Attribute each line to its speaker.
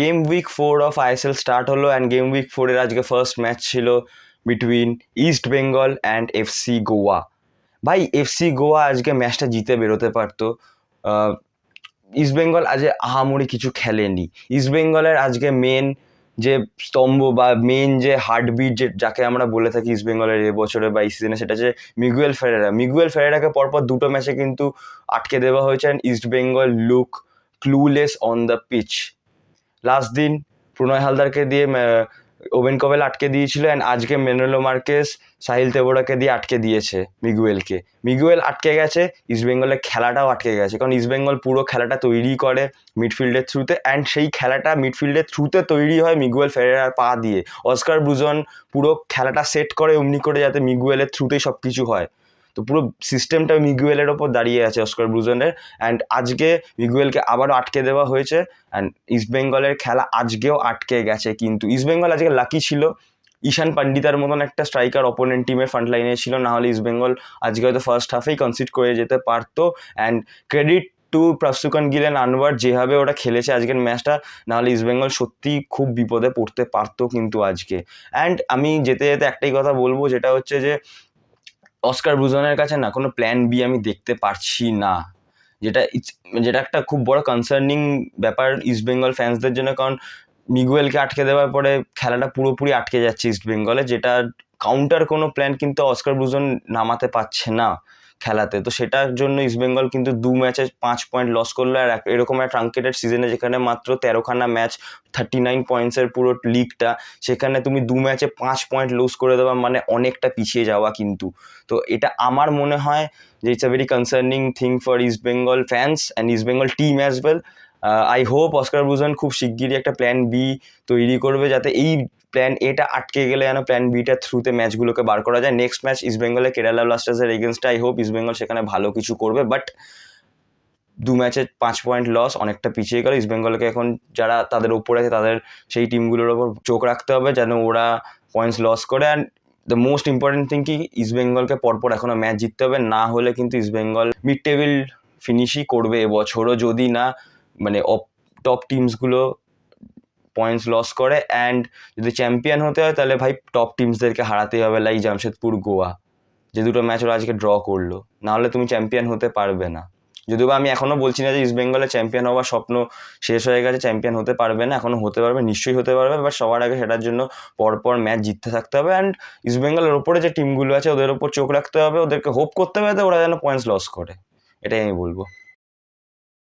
Speaker 1: Game week 4 of ISL start হলো and game week 4-এর আজকে ফার্স্ট ম্যাচ ছিল between East Bengal and FC Goa. ভাই এফসি গোয়া আজকে ম্যাচটা জিতে বেরোতে পারতো। ইস্ট বেঙ্গল আজ আহামরি কিছু খেলেনি। ইস্ট বেঙ্গলের আজকে মেন যে স্তম্ভ বা মেন যে হার্টবিট যাকে আমরা বলে থাকি ইস্ট বেঙ্গলের এবছরে বা এই সিজনে, সেটা যে মিগুয়েল ফেরেরাকে পরপর দুটো ম্যাচে কিন্তু আটকে দেওয়া হয়েছে and East Bengal look clueless on the pitch. Last দিন প্রণয় হালদারকে দিয়ে ওভেন কবেল আটকে দিয়েছিল অ্যান্ড আজকে মেনুয়েলো মার্কেস সাহিল তেওরাকে দিয়ে আটকে দিয়েছে মিগুয়েল আটকে গেছে, ইস্টবেঙ্গলের খেলাটাও আটকে গেছে, কারণ ইস্টবেঙ্গল পুরো খেলাটা তৈরি করে মিডফিল্ডের থ্রুতে অ্যান্ড সেই খেলাটা মিডফিল্ডের থ্রুতে তৈরি হয় মিগুয়েল ফেরেরার পা দিয়ে। অস্কার ব্রুজন পুরো খেলাটা সেট করে অমনি করে যাতে মিগুয়েলের থ্রুতেই সব কিছু হয়। তো পুরো সিস্টেমটা মিগুয়েলের ওপর দাঁড়িয়ে আছে অস্কার ব্রুজনের, অ্যান্ড আজকে মিগুয়েলকে আবারও আটকে দেওয়া হয়েছে অ্যান্ড ইস্টবেঙ্গলের খেলা আজকেও আটকে গেছে। কিন্তু ইস্টবেঙ্গল আজকে লাকি ছিল, ঈশান পান্ডিতার মতন একটা স্ট্রাইকার অপোনেন্ট টিমের ফ্রন্ট লাইনে ছিল, না হলে ইস্টবেঙ্গল আজকে হয়তো ফার্স্ট হাফেই কনসিড করে যেতে পারতো। অ্যান্ড ক্রেডিট টু প্রস্তুকান গিলেন আনওয়ার, যেভাবে ওরা খেলেছে আজকের ম্যাচটা, নাহলে ইস্টবেঙ্গল সত্যিই খুব বিপদে পড়তে পারতো কিন্তু আজকে। অ্যান্ড আমি যেতে যেতে একটাই কথা বলবো, যেটা হচ্ছে যে অস্কার ব্রুজনের কাছে না কোনো প্ল্যান বি আমি দেখতে পারছি না, যেটা যেটা একটা খুব বড় কনসার্নিং ব্যাপার ইস্টবেঙ্গল ফ্যান্সদের জন্য, কারণ মিগুয়েলকে আটকে দেওয়ার পরে খেলাটা পুরোপুরি আটকে যাচ্ছে ইস্টবেঙ্গলে, যেটা কাউন্টার কোনো প্ল্যান কিন্তু অস্কার ব্রুজন নামাতে পারছে না খেলাতে। তো সেটার জন্য ইস্টবেঙ্গল কিন্তু 2 ম্যাচে 5 পয়েন্ট লস করলো, আর এরকম একটা ট্রাঙ্কেটেড সিজনে যেখানে মাত্র 13খানা ম্যাচ, 39 পয়েন্টসের পুরো লিগটা, সেখানে তুমি 2 ম্যাচে 5 পয়েন্ট লুজ করে দেওয়া মানে অনেকটা পিছিয়ে যাওয়া কিন্তু। তো এটা আমার মনে হয় যে it's a very concerning thing for east Bengal fans and East Bengal team as well. I hope Oscar Bruzon খুব শিগগিরই একটা প্ল্যান বি তৈরি করবে, যাতে এই প্ল্যান এটা আটকে গেলে যেন প্ল্যান বিটার থ্রুতে ম্যাচগুলোকে বার করা যায়। নেক্সট ম্যাচ ইস্ট বেঙ্গলের কেরালা ব্লাস্টার্সের এগেনস্টে, আই হোপ ইস্ট বেঙ্গল সেখানে ভালো কিছু করবে, বাট 2 ম্যাচে 5 পয়েন্ট লস অনেকটা পিছিয়ে গেল ইস্ট বেঙ্গলকে। এখন যারা তাদের ওপরে আছে তাদের সেই টিমগুলোর ওপর চোখ রাখতে হবে যেন ওরা পয়েন্টস লস করে। And the most important thing কি, ইস্ট বেঙ্গলকে পরপর এখনও ম্যাচ জিততে হবে, না হলে কিন্তু ইস্ট বেঙ্গল মিড টেবিল ফিনিশই করবে এবছরও, যদি না মানে টপ টিমসগুলো পয়েন্টস লস করে। অ্যান্ড যদি চ্যাম্পিয়ন হতে হয় তাহলে ভাই টপ টিমসদেরকে হারাতেই হবে, লাইক জামশেদপুর, গোয়া, যে দুটো ম্যাচ ওরা আজকে ড্র করলো, নাহলে তুমি চ্যাম্পিয়ন হতে পারবে না। যদিও আমি এখনও বলছি না যে ইস্ট বেঙ্গলের চ্যাম্পিয়ন হওয়ার স্বপ্ন শেষ হয়ে গেছে, চ্যাম্পিয়ন হতে পারবে না, এখনও হতে পারবে, নিশ্চয়ই হতে পারবে, বাট সবার আগে সেটার জন্য পরপর ম্যাচ জিততে থাকতে হবে। অ্যান্ড ইস্ট বেঙ্গলের ওপরে যে টিমগুলো আছে ওদের ওপর চোখ রাখতে হবে, ওদেরকে হোপ করতে হবে ওরা যেন পয়েন্টস লস করে, এটাই আমি বলবো।